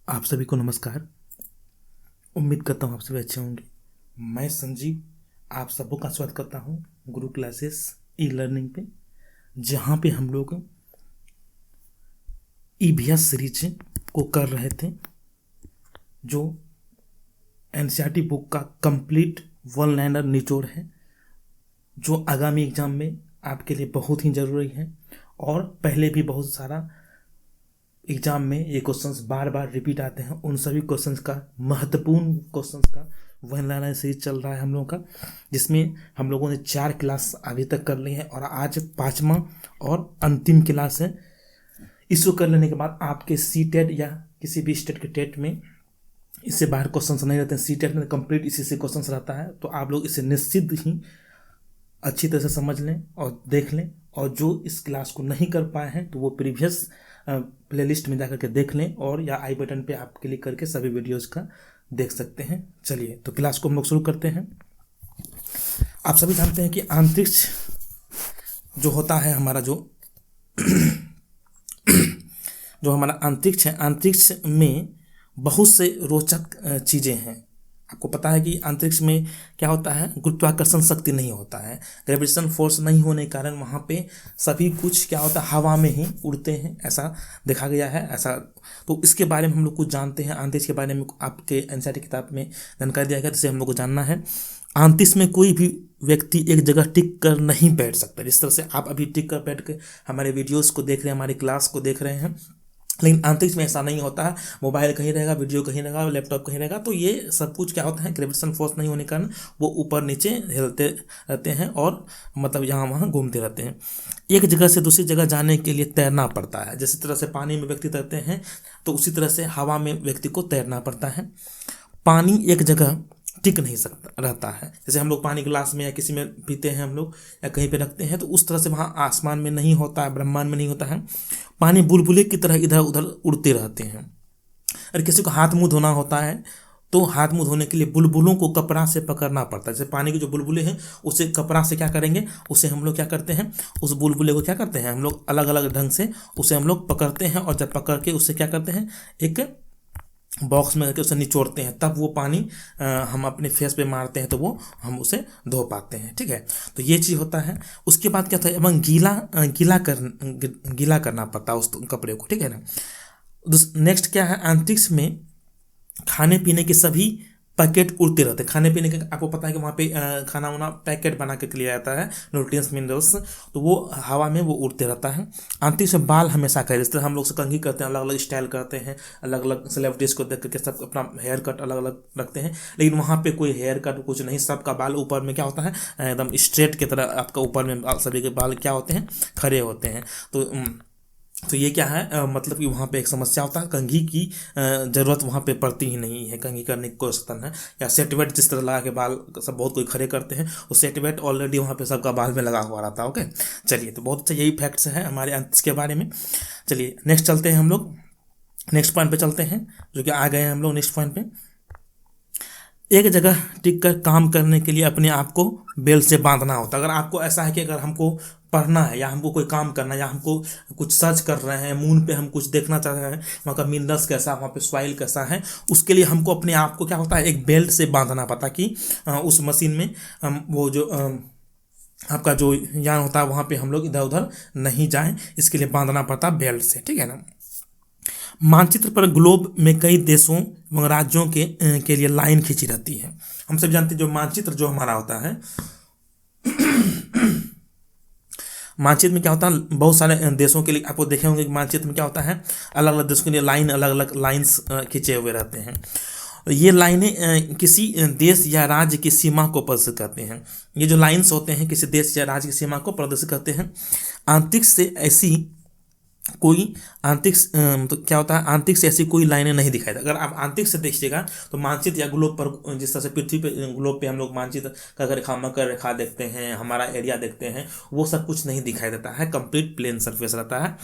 आप सभी को नमस्कार। उम्मीद करता हूँ आप सभी अच्छे होंगे। मैं संजीव आप सबों का स्वागत करता हूँ गुरु क्लासेस ई लर्निंग पे, जहाँ पे हम लोग ईवीएस सीरीज को कर रहे थे, जो एनसीईआरटी बुक का कंप्लीट वन लाइनर निचोड़ है, जो आगामी एग्जाम में आपके लिए बहुत ही ज़रूरी है। और पहले भी बहुत सारा एग्जाम में ये क्वेश्चंस बार बार रिपीट आते हैं। उन सभी क्वेश्चंस का, महत्वपूर्ण क्वेश्चंस का वन लाइनर सीरीज चल रहा है हम लोगों का, जिसमें हम लोगों ने 4 क्लास अभी तक कर ली है और आज 5वां और अंतिम क्लास है। इसको कर लेने के बाद आपके सी टेट या किसी भी स्टेट के टेट में इससे बाहर क्वेश्चंस नहीं रहते हैं। सी टेट में कंप्लीट इसी से क्वेश्चंस रहता है, तो आप लोग इसे निश्चित ही अच्छी तरह से समझ लें और देख लें। और जो इस क्लास को नहीं कर पाए हैं तो वो प्रीवियस प्लेलिस्ट में जाकर के देख लें, और या आई बटन पे आप क्लिक करके सभी वीडियोज़ का देख सकते हैं। चलिए तो क्लास को हम लोग शुरू करते हैं। आप सभी जानते हैं कि अंतरिक्ष जो होता है हमारा, जो हमारा अंतरिक्ष है, अंतरिक्ष में बहुत से रोचक चीज़ें हैं। आपको पता है कि अंतरिक्ष में क्या होता है, गुरुत्वाकर्षण शक्ति नहीं होता है, ग्रेविटेशन फोर्स नहीं होने के कारण वहाँ पे सभी कुछ क्या होता है, हवा में ही उड़ते हैं, ऐसा देखा गया है। ऐसा तो इसके बारे में हम लोग कुछ जानते हैं। अंतरिक्ष के बारे में आपके एनसीईआरटी किताब में जानकारी दिया गया, जिसे हम लोग को जानना है। अंतरिक्ष में कोई भी व्यक्ति एक जगह टिक कर नहीं बैठ सकता। जिस तरह से आप अभी टिक कर बैठ के हमारे वीडियोज़ को देख रहे हैं, हमारी क्लास को देख रहे हैं, लेकिन अंतरिक्ष में ऐसा नहीं होता है। मोबाइल कहीं रहेगा, वीडियो कहीं रहेगा, लैपटॉप कहीं रहेगा। तो ये सब कुछ क्या होता है, ग्रेविटेशन फोर्स नहीं होने के कारण वो ऊपर नीचे हिलते रहते हैं और मतलब यहाँ वहाँ घूमते रहते हैं। एक जगह से दूसरी जगह जाने के लिए तैरना पड़ता है। जिस तरह से पानी में व्यक्ति तैरते हैं, तो उसी तरह से हवा में व्यक्ति को तैरना पड़ता है। पानी एक जगह टिक नहीं सकता रहता है। जैसे हम लोग पानी गिलास में या किसी में पीते हैं हम लोग, या कहीं पे रखते हैं, तो उस तरह से वहाँ आसमान में नहीं होता है, ब्रह्मांड में नहीं होता है। पानी बुलबुले की तरह इधर उधर उड़ते रहते हैं। अगर किसी को हाथ मुंह धोना होता है, तो हाथ मुंह धोने के लिए बुलबुलों को कपड़ा से पकड़ना पड़ता है। जैसे पानी के जो बुलबुले हैं, उसे कपड़ा से क्या करेंगे, उसे हम लोग क्या करते हैं, उस बुलबुले को क्या करते हैं हम लोग, अलग अलग ढंग से उसे हम लोग पकड़ते हैं, और जब पकड़ के उससे क्या करते हैं, एक बॉक्स में करके उसे निचोड़ते हैं, तब वो पानी हम अपने फेस पे मारते हैं, तो वो हम उसे धो पाते हैं। ठीक है, तो ये चीज़ होता है। उसके बाद क्या होता है, एवं गीला करना पड़ता है उस कपड़े को। ठीक है ना। नेक्स्ट क्या है, अंतरिक्ष में खाने पीने के सभी पैकेट उड़ते रहते हैं। खाने पीने के आपको पता है कि वहाँ पे खाना वाना पैकेट बना के लिया जाता है, न्यूट्रिएंट्स मिनरल्स, तो वो हवा में वो उड़ते रहता है। अंतरिक्ष में बाल हमेशा करें, जिस तरह हम लोग से कंघी करते हैं, अलग अलग स्टाइल करते हैं, अलग अलग सेलिब्रिटीज़ को देख करके सब अपना हेयर कट अलग अलग रखते हैं, लेकिन वहाँ पे कोई हेयर कट कुछ नहीं। सबका बाल ऊपर में क्या होता है, एकदम स्ट्रेट की तरह आपका ऊपर में सभी के बाल क्या होते हैं, खड़े होते हैं। तो ये क्या है, मतलब कि वहाँ पे एक समस्या होता है, कंघी की ज़रूरत वहाँ पे पड़ती ही नहीं है, कंघी करने की कोई आवश्यकता नहीं है। या सेट वेट जिस तरह लगा के बाल सब बहुत कोई खड़े करते हैं, वो सेट वेट ऑलरेडी वहाँ पे सबका बाल में लगा हुआ रहता है। ओके, चलिए, तो बहुत अच्छा यही फैक्ट्स है हमारे अंतरिक्ष के बारे में। चलिए नेक्स्ट चलते हैं, हम लोग नेक्स्ट पॉइंट पे चलते हैं, जो कि आ गए हैं हम लोग नेक्स्ट पॉइंट पे। एक जगह टिक कर काम करने के लिए अपने आप को बेल से बांधना होता है। अगर आपको ऐसा है कि अगर हमको पढ़ना है, या हमको कोई काम करना है, या हमको कुछ सर्च कर रहे हैं, मून पे हम कुछ देखना चाह रहे हैं, वहाँ का मिनरल्स कैसा है, वहाँ पे सॉइल कैसा है, उसके लिए हमको अपने आप को क्या होता है, एक बेल्ट से बांधना पड़ता, कि उस मशीन में वो जो आपका जो यान होता है, वहाँ पे हम लोग इधर उधर नहीं जाएं, इसके लिए बांधना पड़ता बेल्ट से। ठीक है ना। मानचित्र पर ग्लोब में कई देशों व राज्यों के लिए लाइन खींची रहती है। हम सब जानते हैं जो मानचित्र जो हमारा होता है, मानचित्र में क्या होता है, बहुत सारे देशों के लिए आपको देखे होंगे कि मानचित्र में क्या होता है, अलग अलग देशों के लिए लाइन, अलग अलग लाइंस खींचे हुए रहते हैं। ये लाइनें किसी देश या राज्य की सीमा को प्रदर्शित करते हैं। ये जो लाइंस होते हैं किसी देश या राज्य की सीमा को प्रदर्शित करते हैं। अंतरिक्ष से ऐसी कोई अंतरिक्ष तो क्या होता है, अंतरिक्ष से ऐसी कोई लाइनें नहीं दिखाई देती। अगर आप अंतरिक्ष से देखिएगा तो मानचित्र या ग्लोब पर, जिस तरह से पृथ्वी पे ग्लोब पे हम लोग मानचित्र का रेखा, मकर रेखा देखते हैं, हमारा एरिया देखते हैं, वो सब कुछ नहीं दिखाई देता है, कंप्लीट प्लेन सरफेस रहता है।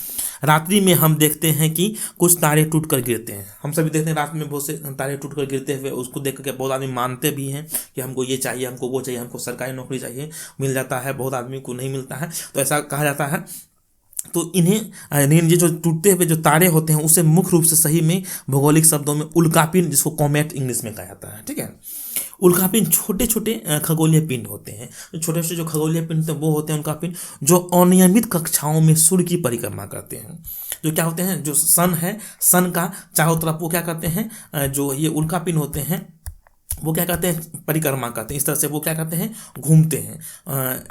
रात्रि में हम देखते हैं कि कुछ तारे टूट कर गिरते हैं। हम सभी देखते हैं रात में बहुत से तारे टूट कर गिरते हुए, उसको देख करके बहुत आदमी मानते भी हैं कि हमको ये चाहिए, हमको वो चाहिए, हमको सरकारी नौकरी चाहिए, मिल जाता है, बहुत आदमी को नहीं मिलता है। तो ऐसा कहा जाता है तो ये जो टूटते हुए जो तारे होते हैं उसे मुख्य रूप से सही में भौगोलिक शब्दों में उल्कापिंड, जिसको कॉमेट इंग्लिश में कहा जाता है, ठीक है। उल्कापिंड छोटे छोटे खगोलीय पिंड होते हैं। छोटे छोटे जो खगोलीय पिंड होते हैं वो होते हैं उल्कापिंड, जो अनियमित कक्षाओं में सूर्य की परिक्रमा करते हैं। जो क्या होते हैं, जो सन है, सन का चारों तरफ वो क्या करते हैं, जो ये उल्कापिंड होते हैं वो क्या करते हैं, परिक्रमा करते हैं। इस तरह से वो क्या करते हैं, घूमते हैं।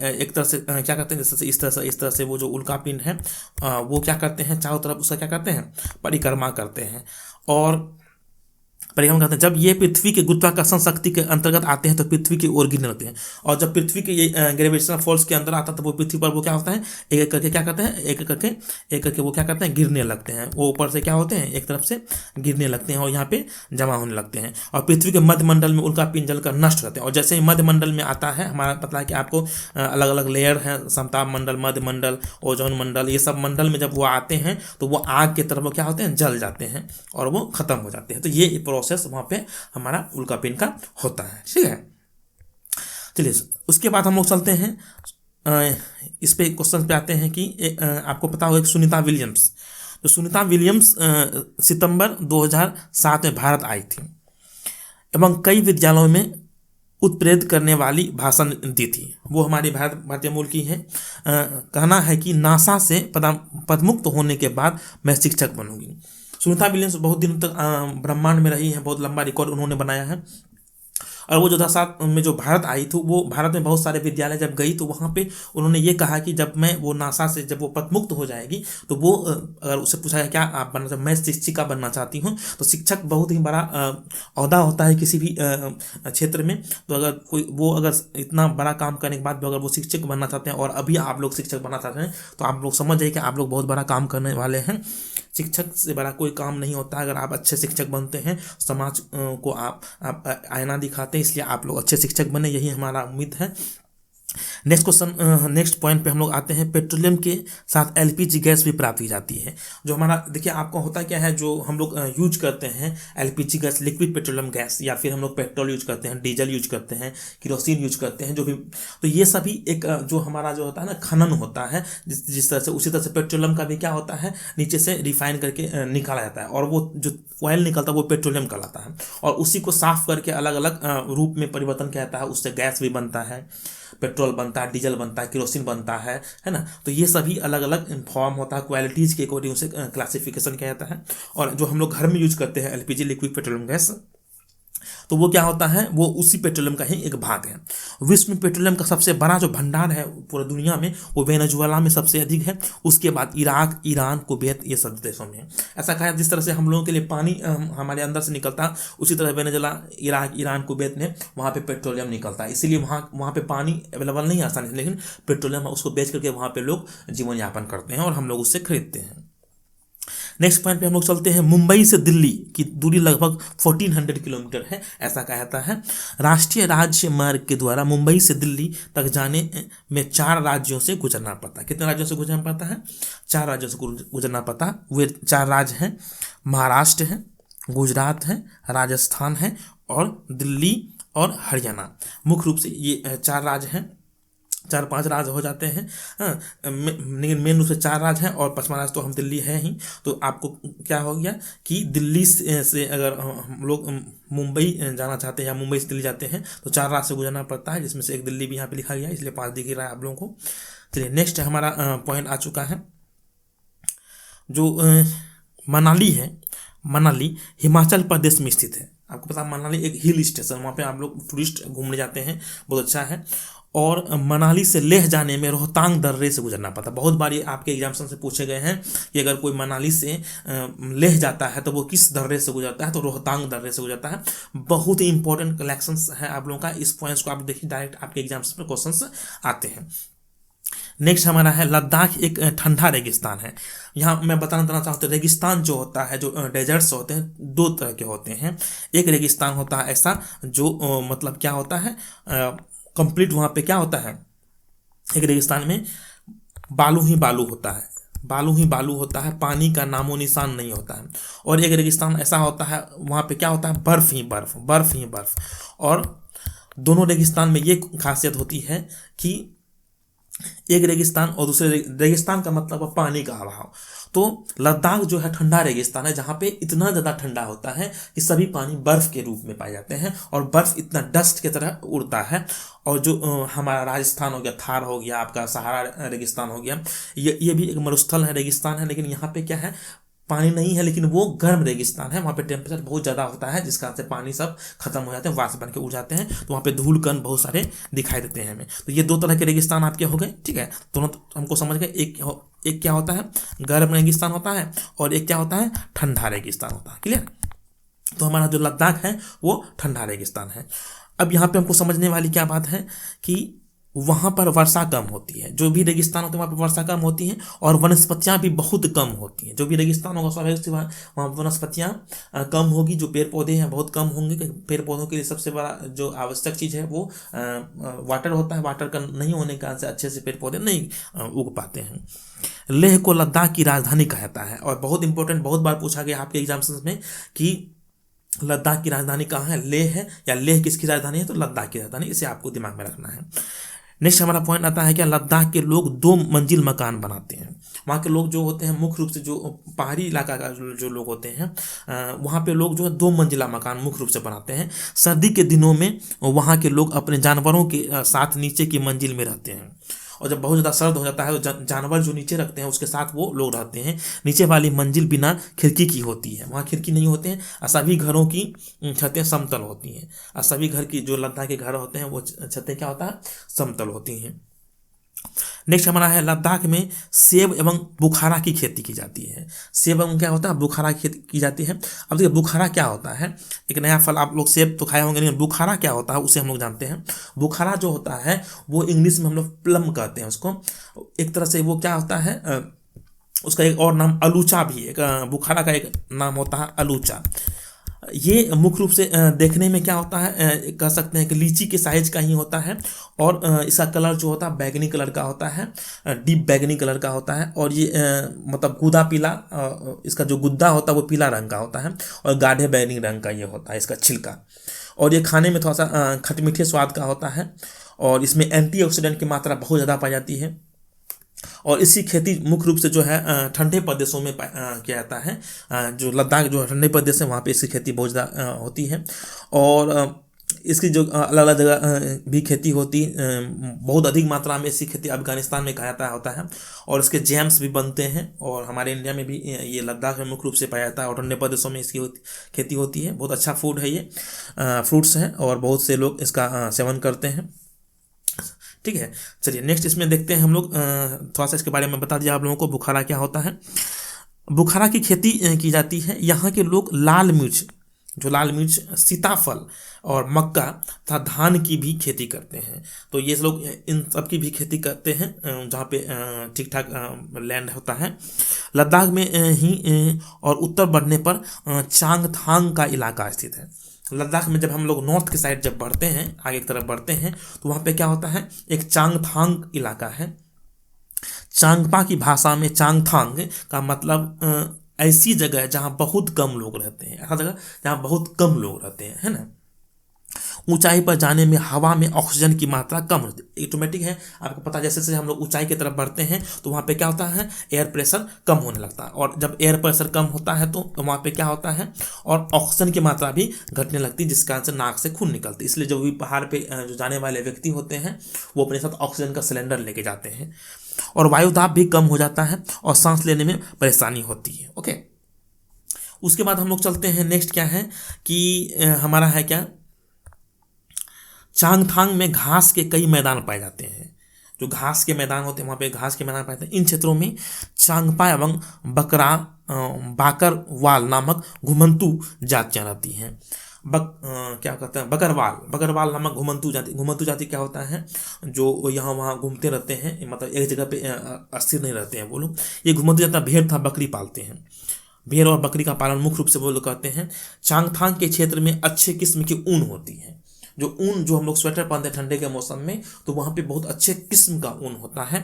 एक तरह से क्या करते हैं, जैसे इस तरह से वो जो उल्कापिंड है वो क्या करते हैं, चारों तरफ उसका क्या करते हैं, परिक्रमा करते हैं। और परिक्रमा करते हैं। जब ये पृथ्वी के गुरुत्वाकर्षण शक्ति के अंतर्गत आते हैं तो पृथ्वी की ओर गिरने लगते हैं। और जब पृथ्वी के ये ग्रेविटेशनल फोर्स के अंदर आता है तो वो पृथ्वी पर वो क्या होता है, एक एक करके क्या करते हैं, एक करके वो क्या करते हैं, गिरने लगते हैं। वो ऊपर से क्या होते हैं, एक तरफ से गिरने लगते हैं और यहाँ पे जमा होने लगते हैं। और पृथ्वी के मध्यमंडल में उनका पिंड जलकर नष्ट करते हैं। और जैसे ही मध्यमंडल में आता है, हमारा पता है कि आपको अलग अलग लेयर है, समताप मंडल, मध्य मंडल, ओजोन मंडल, ये सब मंडल में जब वो आते हैं तो वो आग की तरफ वो क्या होते हैं, जल जाते हैं और वो खत्म हो जाते हैं। तो ये प्रोसेस वहाँ पे हमारा उल्कापिंड का होता है, ठीक है। चलिए उसके बाद हम लोग चलते हैं इस पे क्वेश्चन पे आते हैं कि आपको पता होगा कि सुनीता विलियम्स, तो सुनीता विलियम्स सितंबर 2007 में भारत आई थी एवं कई विद्यालयों में उत्प्रेरित करने वाली भाषण दी थी। वो हमारी भारतीय मूल की है। कहना है कि नासा से पदमुक्त होने के बाद मैं शिक्षक बनूंगी। सुनीता विलियम्स बहुत दिनों तक ब्रह्मांड में रही है, बहुत लंबा रिकॉर्ड उन्होंने बनाया है। और वो 2007 में जो भारत आई थी, वो भारत में बहुत सारे विद्यालय जब गई तो वहाँ पे उन्होंने ये कहा कि जब मैं वो नासा से जब वो पदमुक्त हो जाएगी तो वो अगर उससे पूछा है क्या आप बनना चाहते, मैं शिक्षिका बनना चाहती हूँ। तो शिक्षक बहुत ही बड़ा ओहदा होता है किसी भी क्षेत्र में। तो अगर कोई वो अगर इतना बड़ा काम करने के बाद भी अगर वो शिक्षक बनना चाहते हैं और अभी आप लोग शिक्षक बनना चाहते हैं तो आप लोग समझ जाइए कि आप लोग बहुत बड़ा काम करने वाले हैं। शिक्षक से बड़ा कोई काम नहीं होता। अगर आप अच्छे शिक्षक बनते हैं, समाज को आप आईना दिखाते हैं, इसलिए आप लोग अच्छे शिक्षक बने, यही हमारा उम्मीद है। नेक्स्ट क्वेश्चन, नेक्स्ट पॉइंट पे हम लोग आते हैं। पेट्रोलियम के साथ एलपीजी गैस भी प्राप्त की जाती है। जो हमारा देखिए आपको होता क्या है, जो हम लोग यूज करते हैं LPG gas, liquid petroleum gas, या फिर हम लोग पेट्रोल यूज करते हैं, डीजल यूज करते हैं, किरोसिन यूज करते हैं, जो भी, तो ये सभी एक जो हमारा जो होता है ना खनन होता है, जिस तरह से उसी तरह से पेट्रोलियम का भी क्या होता है, नीचे से रिफाइन करके निकाला जाता है और वो जो ऑयल निकलता है वो पेट्रोलियम कहलाता है। और उसी को साफ करके अलग अलग रूप में परिवर्तन किया जाता है, उससे गैस भी बनता है, पेट्रोल बनता है, डीजल बनता है, केरोसिन बनता है ना। तो ये सभी अलग अलग फॉर्म होता है, क्वालिटीज़ के अकॉर्डिंग उसे क्लासिफिकेशन किया जाता है। और जो हम लोग घर में यूज करते हैं एलपीजी, लिक्विड पेट्रोलियम गैस, तो वो क्या होता है, वो उसी पेट्रोलियम का ही एक भाग है। विश्व में पेट्रोलियम का सबसे बड़ा जो भंडार है पूरी दुनिया में वो वेनेजुएला में सबसे अधिक है। उसके बाद इराक, ईरान, कुवैत, ये सब देशों में। ऐसा कहा, जिस तरह से हम लोगों के लिए पानी हमारे अंदर से निकलता है, उसी तरह वेनेजुएला, इराक, ईरान, कुवैत में वहाँ पे पेट्रोलियम निकलता है। इसीलिए वहाँ पे पानी अवेलेबल नहीं आसानी से, लेकिन पेट्रोलियम उसको बेच करके वहाँ पे लोग जीवन यापन करते हैं और हम लोग उससे खरीदते हैं। नेक्स्ट पॉइंट पे हम लोग चलते हैं। मुंबई से दिल्ली की दूरी लगभग 1400 किलोमीटर है, ऐसा कहा जाता है। राष्ट्रीय राज्य मार्ग के द्वारा मुंबई से दिल्ली तक जाने में 4 राज्यों से गुजरना पड़ता है। कितने राज्यों से गुजरना पड़ता है? 4 राज्यों से गुजरना पड़ता है। वे 4 राज्य हैं, महाराष्ट्र है, गुजरात है, राजस्थान है और दिल्ली और हरियाणा। मुख्य रूप से ये 4 राज्य हैं, 4-5 राज्य हो जाते हैं, हाँ, लेकिन मेन रूप से 4 राज्य हैं और 5वां राज्य तो हम दिल्ली है ही। तो आपको क्या हो गया कि दिल्ली से अगर हम लोग मुंबई जाना चाहते हैं या मुंबई से दिल्ली जाते हैं तो 4 राज्य से गुजरना पड़ता है, जिसमें से एक दिल्ली भी यहाँ पे लिखा गया है, इसलिए 5 दिख ही रहा है आप लोगों को। चलिए नेक्स्ट हमारा पॉइंट आ चुका है। जो मनाली है, मनाली हिमाचल प्रदेश में स्थित है। आपको पता है मनाली एक हिल स्टेशन, वहाँ पे आप लोग टूरिस्ट घूमने जाते हैं, बहुत अच्छा है। और मनाली से लेह जाने में रोहतांग दर्रे से गुजरना पड़ता है। बहुत बार ये आपके एग्जाम्सन से पूछे गए हैं कि अगर कोई मनाली से लेह जाता है तो वो किस दर्रे से गुजरता है, तो रोहतांग दर्रे से गुजरता है। बहुत ही इंपॉर्टेंट कलेक्शंस है आप लोगों का, इस पॉइंट्स को आप देखिए, डायरेक्ट आपके एग्जाम्स में क्वेश्चंस आते हैं। नेक्स्ट हमारा है लद्दाख, एक ठंडा रेगिस्तान है। यहाँ मैं बताना चाहता हूँ, रेगिस्तान जो होता है, जो डेजर्ट्स होते हैं 2 तरह के होते हैं। एक रेगिस्तान होता है ऐसा जो मतलब क्या होता है, कंप्लीट वहाँ पे क्या होता है, एक रेगिस्तान में बालू ही बालू होता है, बालू ही बालू होता है, पानी का नामो निशान नहीं होता है। और एक रेगिस्तान ऐसा होता है वहाँ पे क्या होता है, बर्फ़ ही बर्फ़, बर्फ़ ही बर्फ़। और दोनों रेगिस्तान में ये खासियत होती है कि एक रेगिस्तान और दूसरे रेगिस्तान का मतलब है पानी का अभाव। तो लद्दाख जो है ठंडा रेगिस्तान है, जहाँ पे इतना ज़्यादा ठंडा होता है कि सभी पानी बर्फ़ के रूप में पाए जाते हैं, और बर्फ़ इतना डस्ट की तरह उड़ता है। और जो हमारा राजस्थान हो गया, थार हो गया, आपका सहारा रेगिस्तान हो गया, ये भी एक मरुस्थल है, रेगिस्तान है, लेकिन यहाँ पे क्या है, पानी नहीं है, लेकिन वो गर्म रेगिस्तान है। वहाँ पे टेम्परेचर बहुत ज़्यादा होता है, जिस कारण से पानी सब खत्म हो जाते हैं, वाष्प बन के उड़ जाते हैं। तो वहाँ पे धूल कण बहुत सारे दिखाई देते हैं हमें। तो ये दो तरह के रेगिस्तान आपके हो गए, ठीक है। दोनों तो हमको समझ गए, एक क्या होता है, गर्म रेगिस्तान होता है, और एक क्या होता है, ठंडा रेगिस्तान होता है। क्लियर। तो हमारा जो लद्दाख है वो ठंडा रेगिस्तान है। अब यहाँ पे हमको समझने वाली क्या बात है कि वहाँ पर वर्षा कम होती है। जो भी रेगिस्तान होते हैं वहाँ पर वर्षा कम होती है, और वनस्पतियाँ भी बहुत कम होती हैं। जो भी रेगिस्तान होगा स्वाभाविक सी वहाँ वनस्पतियाँ कम होगी, जो पेड़ पौधे हैं बहुत कम होंगे। पेड़ पौधों के लिए सबसे बड़ा जो आवश्यक चीज़ है वो वाटर होता है। वाटर का नहीं होने के कारण से अच्छे से पेड़ पौधे नहीं उग पाते हैं। लेह को लद्दाख की राजधानी कहता है, और बहुत इंपॉर्टेंट, बहुत बार पूछा गया आपके एग्जाम्स में कि लद्दाख की राजधानी कहाँ है, लेह है, या लेह किसकी राजधानी है, तो लद्दाख की राजधानी, इसे आपको दिमाग में रखना है। नेक्स्ट हमारा पॉइंट आता है क्या, लद्दाख के लोग 2 मंजिल मकान बनाते हैं। वहाँ के लोग जो होते हैं मुख्य रूप से जो पहाड़ी इलाका का जो लोग होते हैं, वहाँ पे लोग जो है 2 मंजिला मकान मुख्य रूप से बनाते हैं। सर्दी के दिनों में वहाँ के लोग अपने जानवरों के साथ नीचे की मंजिल में रहते हैं, और जब बहुत ज़्यादा सर्द हो जाता है तो जानवर जो नीचे रखते हैं उसके साथ वो लोग रहते हैं। नीचे वाली मंजिल बिना खिड़की की होती है, वहाँ खिड़की नहीं होते हैं, और सभी घरों की छतें समतल होती हैं। और सभी घर की जो लद्दाख के घर होते हैं वो छतें क्या होता है, समतल होती हैं। नेक्स्ट हमारा है, लद्दाख में सेब एवं बुखारा की खेती की जाती है। सेब एवं क्या होता है, बुखारा की खेती की जाती है। अब देखिए बुखारा क्या होता है, एक नया फल। आप लोग सेब तो खाए होंगे, लेकिन बुखारा क्या होता है उसे हम लोग जानते हैं। बुखारा जो होता है वो इंग्लिश में हम लोग प्लम कहते हैं उसको। एक तरह से वो क्या होता है, उसका एक और नाम अलूचा भी, एक बुखारा का एक नाम होता है अलूचा। ये मुख्य रूप से देखने में क्या होता है, कह सकते हैं कि लीची के साइज का ही होता है, और इसका कलर जो होता है बैगनी कलर का होता है, डीप बैगनी कलर का होता है। और ये मतलब गुदा पीला, इसका जो गुद्दा होता है वो पीला रंग का होता है, और गाढ़े बैगनी रंग का ये होता है इसका छिलका। और ये खाने में थोड़ा सा खटमीठे स्वाद का होता है, और इसमें एंटीऑक्सीडेंट की मात्रा बहुत ज़्यादा पाई जाती है। और इसकी खेती मुख्य रूप से जो है ठंडे प्रदेशों में किया जाता है। जो लद्दाख जो ठंडे प्रदेश है वहाँ पे इसकी खेती बहुत ज़्यादा होती है। और इसकी जो अलग अलग जगह भी खेती होती, बहुत अधिक मात्रा में इसकी खेती अफगानिस्तान में खाया जाता होता है, और इसके जैम्स भी बनते हैं। और हमारे इंडिया में भी ये लद्दाख में मुख्य रूप से पाया जाता है, और ठंडे प्रदेशों में इसकी खेती होती है। बहुत अच्छा फूड है ये, फ्रूट्स हैं, और बहुत से लोग इसका सेवन करते हैं। ठीक है, चलिए नेक्स्ट इसमें देखते हैं हम लोग, थोड़ा सा इसके बारे में बता दिया आप लोगों को, बुखारा क्या होता है। बुखारा की खेती की जाती है। यहाँ के लोग लाल मिर्च, जो लाल मिर्च, सीताफल और मक्का तथा धान की भी खेती करते हैं। तो ये लोग इन सब की भी खेती करते हैं जहाँ पे ठीक ठाक लैंड होता है। लद्दाख में ही और उत्तर बढ़ने पर चांगथांग का इलाका स्थित है। लद्दाख में जब हम लोग नॉर्थ की साइड जब बढ़ते हैं, आगे की तरफ बढ़ते हैं, तो वहाँ पे क्या होता है, एक चांगथांग इलाका है। चांगपा की भाषा में चांगथांग का मतलब ऐसी जगह है जहाँ बहुत कम लोग रहते हैं, ऐसा जगह जहाँ बहुत कम लोग रहते हैं, है ना। ऊंचाई पर जाने में हवा में ऑक्सीजन की मात्रा कम होती है। ऑटोमेटिक है, आपको पता है, जैसे जैसे हम लोग ऊंचाई की तरफ बढ़ते हैं तो वहाँ पे क्या होता है, एयर प्रेशर कम होने लगता है। और जब एयर प्रेशर कम होता है तो वहाँ पे क्या होता है, और ऑक्सीजन की मात्रा भी घटने लगती है, जिस कारण से नाक से खून निकलती है। इसलिए जो भी पहाड़ पे जो जाने वाले व्यक्ति होते हैं वो अपने साथ ऑक्सीजन का सिलेंडर लेके जाते हैं, और वायु दाब भी कम हो जाता है, और सांस लेने में परेशानी होती है। ओके, उसके बाद हम लोग चलते हैं, नेक्स्ट क्या है कि हमारा है क्या, चांगथांग में घास के कई मैदान पाए जाते हैं। जो घास के मैदान होते हैं वहाँ पे घास के मैदान पाए जाते हैं। इन क्षेत्रों में चांगपा एवं बाकरवाल नामक घुमंतू जातियाँ रहती हैं। क्या कहते हैं, बकरवाल नामक घुमंतू जाति क्या होता है, जो यहाँ वहाँ घूमते रहते हैं, मतलब एक जगह पे अस्थिर नहीं रहते हैं वो लोग। ये घुमंतू जाति भेड़ तथा बकरी पालते हैं। भेड़ और बकरी का पालन मुख्य रूप से वो लोग करते हैं। चांगथांग के क्षेत्र में अच्छे किस्म की ऊन होती है। जो हम लोग स्वेटर पहनते हैं ठंडे के मौसम में, तो वहाँ पे बहुत अच्छे किस्म का ऊन होता है।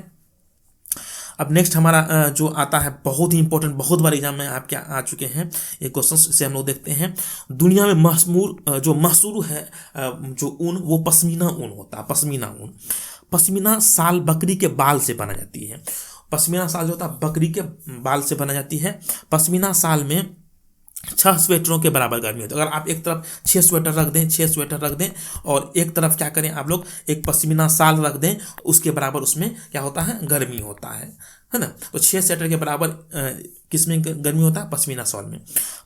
अब नेक्स्ट हमारा जो आता है बहुत ही इंपॉर्टेंट, बहुत बार एग्जाम में आपके आ चुके हैं ये क्वेश्चन, से हम लोग देखते हैं। दुनिया में मशहूर है जो ऊन, वो पश्मीना ऊन होता है। पश्मीना ऊन, पश्मीना शाल बकरी के बाल से बना जाती है। पश्मीना शाल जो होता है बकरी के बाल से बना जाती है। पश्मीना शाल में 6 स्वेटरों के बराबर गर्मी होती है। अगर आप एक तरफ 6 स्वेटर रख दें, 6 स्वेटर रख दें, और एक तरफ क्या करें आप लोग, एक पश्मीना शाल रख दें, उसके बराबर उसमें क्या होता है, गर्मी होता है ना। तो 6 स्वेटर के बराबर किस में गर्मी होता है, पश्मीना शॉल में।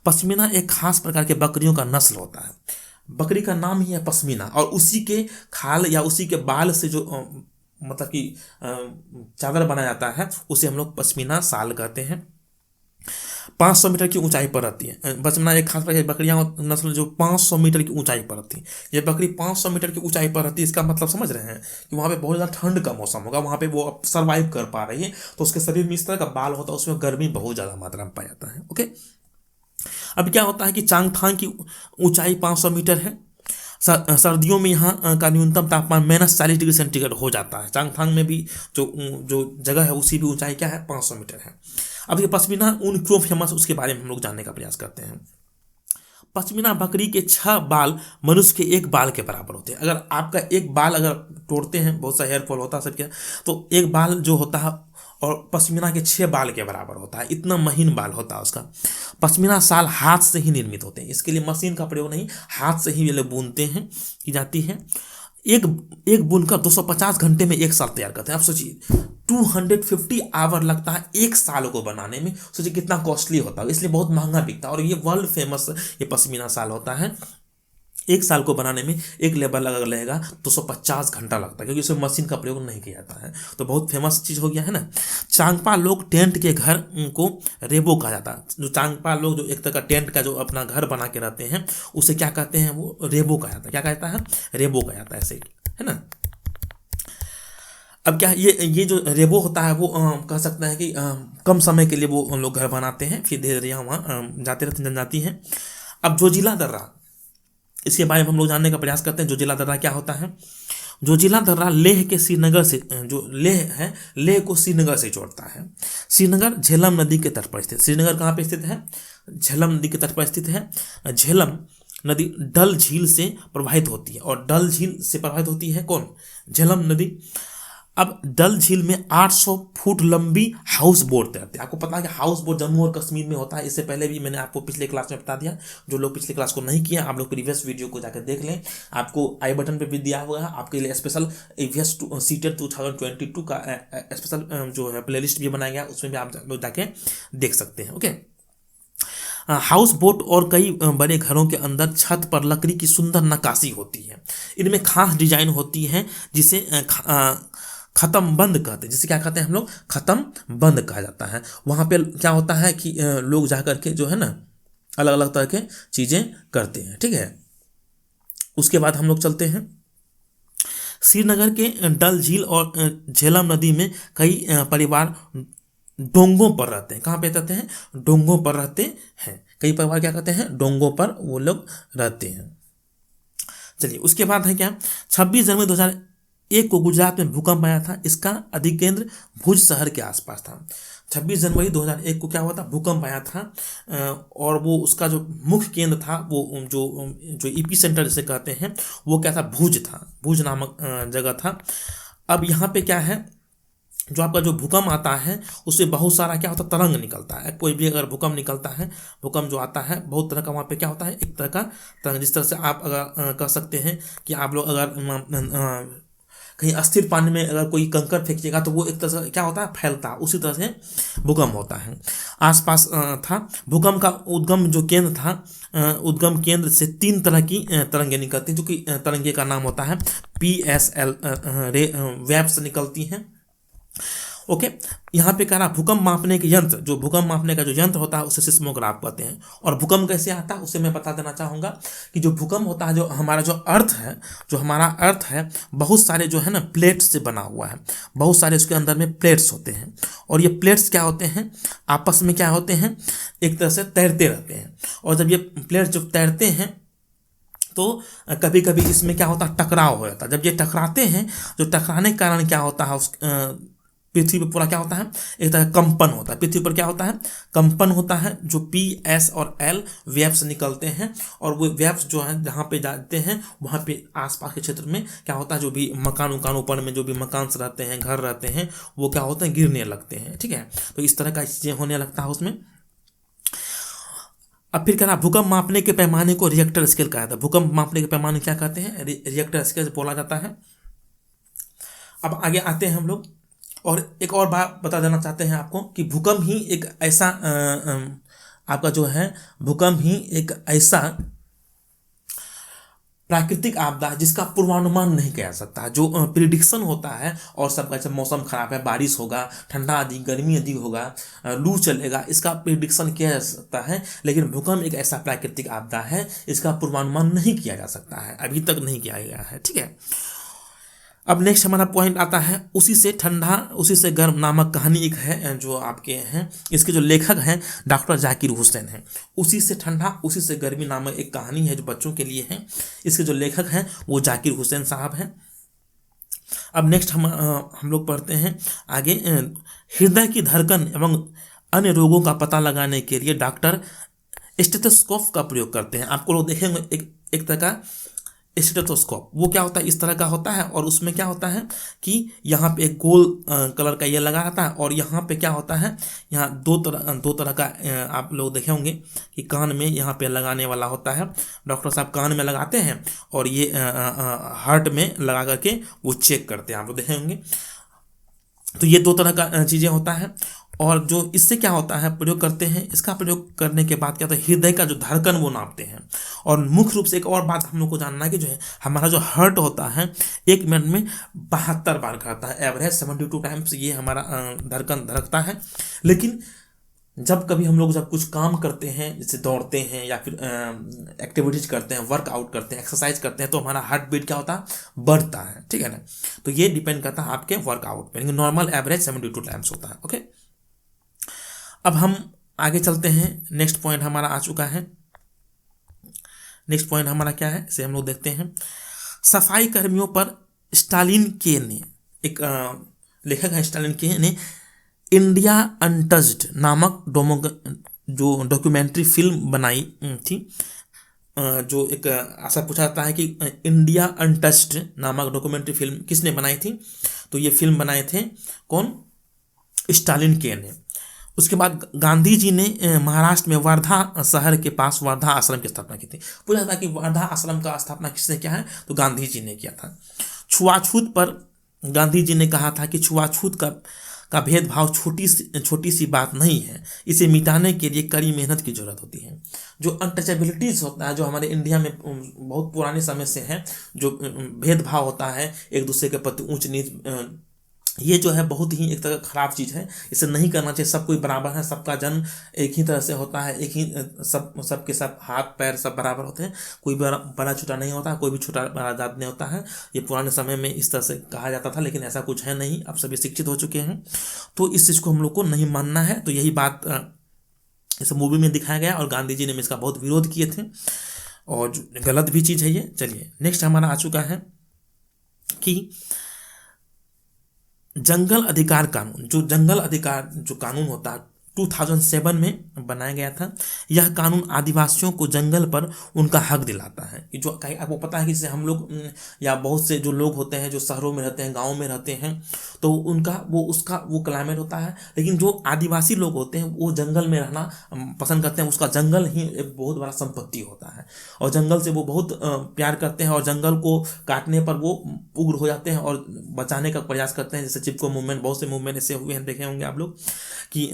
पश्मीना एक खास प्रकार के बकरियों का नस्ल होता है। बकरी का नाम ही है पश्मीना, और उसी के खाल या उसी के बाल से जो मतलब कि चादर बनाया जाता है, उसे हम लोग पश्मीना शाल कहते हैं। 500 मीटर की ऊंचाई पर रहती है। पश्मीना एक खास प्रकार की बकरियां नस्ल जो 500 मीटर की ऊंचाई पर रहती है। ये बकरी 500 मीटर की ऊंचाई पर रहती है, इसका मतलब समझ रहे हैं कि वहाँ पे बहुत ज़्यादा ठंड का मौसम होगा, वहाँ पे वो सर्वाइव कर पा रही है, तो उसके शरीर में इस तरह का बाल होता है, उसमें गर्मी बहुत ज़्यादा मात्रा में पाया जाता है। ओके, अब क्या होता है कि चांगथांग की ऊंचाई 500 मीटर है। सर्दियों में यहाँ का न्यूनतम तापमान -40 डिग्री सेंटीग्रेड हो जाता है। चांगथांग में भी जो जो जगह है उसी भी ऊंचाई क्या है, 500 मीटर है। अब ये पश्मीना ऊन क्यों फेमस, उसके बारे में हम लोग जानने का प्रयास करते हैं। पश्मीना बकरी के 6 बाल मनुष्य के 1 बाल के बराबर होते हैं। अगर आपका एक बाल अगर तोड़ते हैं, बहुत सा हेयर फॉल होता है सबके, तो एक बाल जो होता है और पश्मीना के 6 बाल के बराबर होता है, इतना महीन बाल होता है उसका। पश्मीना शाल हाथ से ही निर्मित होते हैं, इसके लिए मशीन का प्रयोग नहीं, हाथ से ही ये लोग बुनते हैं, की जाती है। एक बुनकर 250 घंटे में 1 साल तैयार करते हैं। आप सोचिए 250 आवर लगता है 1 साल को बनाने में, सोचिए कितना कॉस्टली होता है, इसलिए बहुत महंगा बिकता है। और ये वर्ल्ड फेमस ये पश्मीना शाल होता है। 1 साल को बनाने में एक लेबर अगर लगेगा 250 घंटा लगता है, क्योंकि उसमें मशीन का प्रयोग नहीं किया जाता है। तो बहुत फेमस चीज़ हो गया है ना। चांगपा लोग टेंट के घर को रेबो कहा जाता है। जो चांगपा लोग जो एक तरह का टेंट का जो अपना घर बना के रहते हैं, उसे क्या कहते हैं, वो रेबो कहा जाता है। क्या कहता है, रेबो कहा जाता है, ऐसे है ना। अब क्या ये जो रेबो होता है वो कह सकते हैं कि कम समय के लिए वो लोग घर बनाते हैं, फिर धीरे धीरे वहाँ जाते रहते जनजाति हैं। अब जोजिला दर्रा, इसके बारे में हम लोग जानने का प्रयास करते हैं। जोजिला दर्रा क्या होता है। जोजिला दर्रा लेह के श्रीनगर से, जो लेह है, लेह को श्रीनगर से जोड़ता है। श्रीनगर झेलम नदी के तट पर स्थित। श्रीनगर कहाँ पे स्थित है, झेलम नदी के तट पर स्थित है। झेलम नदी डल झील से प्रवाहित होती है, और डल झील से प्रवाहित होती है कौन, झेलम नदी। अब डल झील में 800 फुट लंबी हाउस बोट तैरती है। आपको पता है कि हाउस बोट जम्मू और कश्मीर में होता है, इससे पहले भी मैंने आपको पिछले क्लास में बता दिया। जो लोग पिछले क्लास को नहीं किया, आप लोग प्रीवियस वीडियो को जाकर देख लें, आपको आई बटन पे भी दिया हुआ है। आपके लिए स्पेशल ईवीएस सीटेट 2022 का स्पेशल जो है प्लेलिस्ट भी बनाया गया, उसमें भी आप लोग जाके देख सकते हैं। ओके, हाउस बोट और कई बड़े घरों के अंदर छत पर लकड़ी की सुंदर नक्काशी होती है। इनमें खास डिजाइन होती है जिसे खत्म बंद कहते हैं, जिसे क्या कहते हैं हम लोग, खत्म बंद कहा जाता है। वहाँ पे क्या होता है कि लोग जा करके जो है ना अलग अलग तरह के चीज़ें करते हैं। ठीक है, उसके बाद हम लोग चलते हैं श्रीनगर के डल झील और झेलम नदी में कई परिवार डोंगों पर रहते हैं। कहाँ पे रहते हैं, डोंगों पर रहते हैं। कई परिवार क्या कहते हैं, डोंगों पर वो लोग रहते हैं। चलिए, उसके बाद है क्या, 26 जनवरी 2001 को गुजरात में भूकंप आया था। इसका अधिकेंद्र भुज शहर के आसपास था। 26 जनवरी 2001 को क्या हुआ था, भूकंप आया था, और वो उसका जो मुख्य केंद्र था, वो जो ईपी सेंटर जिसे कहते हैं, वो क्या था, भुज था, भुज नामक जगह था। अब यहाँ पे क्या है, जो आपका जो भूकंप आता है उससे बहुत सारा क्या होता है, तरंग निकलता है। कोई भी अगर भूकंप निकलता है, भूकंप जो आता है बहुत तरह का, वहाँ पे क्या होता है, एक तरह का तरंग। जिस तरह से आप अगर कह सकते हैं कि आप लोग अगर कहीं अस्थिर पानी में अगर कोई कंकर फेंकिएगा तो वो एक तरह से क्या होता है, फैलता है, उसी तरह से भूकंप होता है। आसपास था भूकंप का उद्गम जो केंद्र था, उद्गम केंद्र से 3 तरह की तरंगें निकलती हैं, जो कि तरंगे का नाम होता है PSL वेव से निकलती हैं। ओके, यहाँ पे कह रहा भूकंप मापने के यंत्र, जो भूकंप मापने का जो यंत्र होता है उसे सिस्मोग्राफ कहते हैं। और भूकंप कैसे आता है उसे मैं बता देना चाहूँगा कि जो भूकंप होता है, जो हमारा जो अर्थ है, जो हमारा अर्थ है, बहुत सारे जो है ना प्लेट्स से बना हुआ है। बहुत सारे उसके अंदर में प्लेट्स होते हैं, और ये प्लेट्स क्या होते हैं, आपस में क्या होते हैं, एक तरह से तैरते रहते हैं। और जब ये प्लेट्स जब तैरते हैं तो कभी कभी इसमें क्या होता है, टकराव हो जाता है। जब ये टकराते हैं, जो टकराने के कारण क्या होता है, पृथ्वी पर पूरा क्या होता है, एक तरह का कंपन होता है। पृथ्वी पर क्या होता है, कंपन होता है, जो पी, एस और एल वेव्स निकलते हैं, और वो वेव्स जो है जहाँ पे जाते हैं वहाँ पे आसपास के क्षेत्र में क्या होता है, जो भी मकान उकान ऊपर में जो भी मकान रहते हैं, घर रहते हैं, वो क्या होते हैं, गिरने लगते हैं। ठीक है, तो इस तरह का चीज़ें होने लगता है उसमें। अब फिर कहना, भूकंप मापने के पैमाने को रिएक्टर स्केल कहा जाता है। भूकंप मापने के पैमाने क्या कहते हैं, रिएक्टर स्केल बोला जाता है। अब आगे आते हैं हम लोग, और एक और बात बता देना चाहते हैं आपको कि भूकंप ही एक ऐसा आपका जो है, भूकंप ही एक ऐसा प्राकृतिक आपदा है जिसका पूर्वानुमान नहीं किया जा सकता। जो प्रिडिक्शन होता है और सबका, जैसे मौसम खराब है, बारिश होगा, ठंडा अधिक, गर्मी अधिक होगा, लू चलेगा, इसका प्रिडिक्शन किया जा सकता है। लेकिन भूकंप एक ऐसा प्राकृतिक आपदा है, इसका पूर्वानुमान नहीं किया जा सकता है, अभी तक नहीं किया गया है। ठीक है, अब नेक्स्ट हमारा पॉइंट आता है, उसी से ठंडा उसी से गर्म नामक कहानी एक है जो आपके हैं, इसके जो लेखक हैं डॉक्टर जाकिर हुसैन हैं। उसी से ठंडा उसी से गर्मी नामक एक कहानी है जो बच्चों के लिए है, इसके जो लेखक हैं वो जाकिर हुसैन साहब हैं। अब नेक्स्ट हम लोग पढ़ते हैं आगे, हृदय की धड़कन एवं अन्य रोगों का पता लगाने के लिए डॉक्टर स्टेथोस्कोप का प्रयोग करते हैं। आपको लोग देखेंगे एक तरह का स्टेथोस्कोप, वो क्या होता है, इस तरह का होता है, और उसमें क्या होता है कि यहाँ पे एक गोल कलर का ये लगा रहता है, और यहाँ पे क्या होता है, यहाँ दो तरह का आप लोग देखे होंगे कि कान में यहाँ पे लगाने वाला होता है, डॉक्टर साहब कान में लगाते हैं, और ये हार्ट में लगा करके वो चेक करते हैं, आप लोग देखे होंगे। तो ये दो तरह का चीज़ें होता है, और जो इससे क्या होता है, प्रयोग करते हैं, इसका प्रयोग करने के बाद क्या होता है, हृदय का जो धड़कन वो नापते हैं। और मुख्य रूप से एक और बात हम लोग को जानना है कि जो है हमारा जो हार्ट होता है 1 मिनट में 72 बार करता है, एवरेज 72 टाइम्स ये हमारा धड़कन धड़कता है। लेकिन जब कभी हम लोग जब कुछ काम करते हैं, जैसे दौड़ते हैं या फिर एक्टिविटीज करते हैं, वर्कआउट करते हैं, एक्सरसाइज करते हैं, तो हमारा हार्ट बीट क्या होता है, बढ़ता है। ठीक है ना, तो ये डिपेंड करता है आपके वर्कआउट पे, नॉर्मल एवरेज 72 टाइम्स होता है। ओके, अब हम आगे चलते हैं, नेक्स्ट पॉइंट हमारा आ चुका है। नेक्स्ट पॉइंट हमारा क्या है, इसे हम लोग देखते हैं। सफाई कर्मियों पर स्टालिन के ने, एक लेखक है स्टालिन के ने, इंडिया अनटच्ड नामक जो डॉक्यूमेंट्री फिल्म बनाई थी, जो एक ऐसा पूछा जाता है कि इंडिया अनटच्ड नामक डॉक्यूमेंट्री फिल्म किसने बनाई थी, तो ये फिल्म बनाए थे कौन, स्टालिन के ने। उसके बाद गांधी जी ने महाराष्ट्र में वर्धा शहर के पास वर्धा आश्रम की स्थापना की थी। पूछा था कि वर्धा आश्रम का स्थापना किसने किया है, तो गांधी जी ने किया था। छुआछूत पर गांधी जी ने कहा था कि छुआछूत का भेदभाव छोटी सी बात नहीं है, इसे मिटाने के लिए कड़ी मेहनत की जरूरत होती है। जो अनटचेबिलिटीज होता है, जो हमारे इंडिया में बहुत पुराने समय से है, जो भेदभाव होता है एक दूसरे के प्रति ऊंच नीच, ये जो है बहुत ही एक तरह खराब चीज़ है, इसे नहीं करना चाहिए। सब कोई बराबर है, सबका जन्म एक ही तरह से होता है, एक ही सबके सब हाथ पैर सब बराबर होते हैं, कोई बड़ा छोटा नहीं होता, कोई भी छोटा बड़ा जात नहीं होता है। ये पुराने समय में इस तरह से कहा जाता था, लेकिन ऐसा कुछ है नहीं, अब सभी शिक्षित हो चुके हैं, तो इस चीज़ को हम लोग को नहीं मानना है। तो यही बात इस मूवी में दिखाया गया, और गांधी जी ने इसका बहुत विरोध किए थे, और गलत भी चीज़ है ये। चलिए नेक्स्ट हमारा आ चुका है कि जंगल अधिकार कानून, जो जंगल अधिकार जो कानून होता है 2007 में बनाया गया था। यह कानून आदिवासियों को जंगल पर उनका हक दिलाता है। कि जो आपको पता है कि जैसे हम लोग या बहुत से जो लोग होते हैं जो शहरों में रहते हैं, गाँव में रहते हैं, तो उनका वो क्लाइमेट होता है, लेकिन जो आदिवासी लोग होते हैं वो जंगल में रहना पसंद करते हैं। उसका जंगल ही एक बहुत बड़ा संपत्ति होता है, और जंगल से वो बहुत प्यार करते हैं, और जंगल को काटने पर वो उग्र हो जाते हैं और बचाने का प्रयास करते हैं। जैसे चिपको मूवमेंट, बहुत से मूवमेंट ऐसे हुए हैं, देखे होंगे आप लोग कि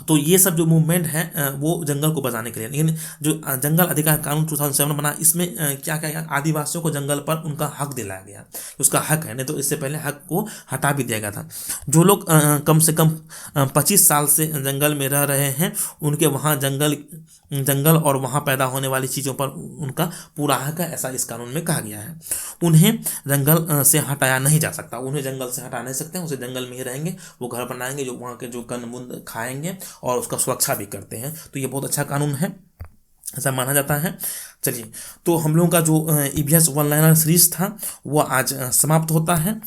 तो ये सब जो मूवमेंट है वो जंगल को बचाने के लिए। लेकिन जो जंगल अधिकार कानून 2007 बना, इसमें क्या क्या आदिवासियों को जंगल पर उनका हक दिलाया गया, उसका हक है, नहीं तो इससे पहले हक को हटा भी दिया गया था। जो लोग कम से कम 25 साल से जंगल में रह रहे हैं, उनके वहाँ जंगल और वहाँ पैदा होने वाली चीज़ों पर उनका पूरा हक है, ऐसा इस कानून में कहा गया है। उन्हें जंगल से हटाया नहीं जा सकता, उन्हें जंगल से हटा नहीं सकते हैं, उसे जंगल में ही रहेंगे, वो घर बनाएंगे, जो वहाँ के जो कंद खाएंगे और उसका सुरक्षा भी करते हैं। तो ये बहुत अच्छा कानून है, ऐसा माना जाता है। चलिए, तो हम लोगों का जो ईवीएस वन लाइनर सीरीज था वो आज समाप्त होता है।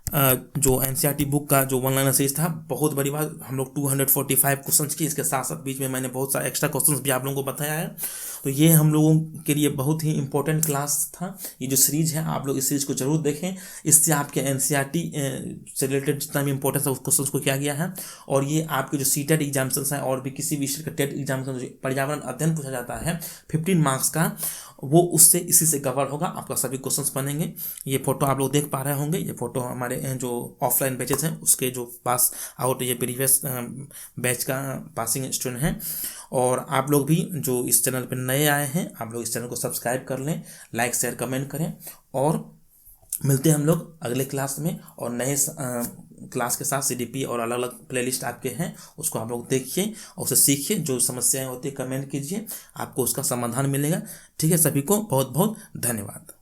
जो एनसीईआरटी बुक का जो वन लाइनर सीरीज था, बहुत बड़ी बात, हम लोग 245 क्वेश्चंस की, इसके साथ साथ बीच में मैंने बहुत सारे एक्स्ट्रा क्वेश्चंस भी आप लोगों को बताया है। तो ये हम लोगों के लिए बहुत ही इंपॉर्टेंट क्लास था। ये जो सीरीज है, आप लोग इस सीरीज को जरूर देखें, इससे आपके एनसीईआरटी से रिलेटेड जितना भी इंपॉर्टेंस है उस क्वेश्चंस को किया गया है। और ये आपके जो सीटेट एग्जाम्स हैं और भी किसी विषय का टेट एग्जाम का जो पर्यावरण अध्ययन पूछा जाता है 15 मार्क्स का, वो उससे इसी से कवर होगा, आपका सभी क्वेश्चंस बनेंगे। ये फोटो आप लोग देख पा रहे होंगे, ये फोटो हमारे जो ऑफलाइन बैचेस हैं उसके जो पास आउट, ये प्रीवियस बैच का पासिंग स्टूडेंट हैं। और आप लोग भी जो इस चैनल पर नए आए हैं, आप लोग इस चैनल को सब्सक्राइब कर लें, लाइक शेयर कमेंट करें। और मिलते हैं हम लोग अगले क्लास में, और नए क्लास के साथ सीडीपी और अलग अलग प्लेलिस्ट आपके हैं, उसको आप लोग देखिए और उसे सीखिए। जो समस्याएं होती है कमेंट कीजिए, आपको उसका समाधान मिलेगा। ठीक है, सभी को बहुत बहुत धन्यवाद।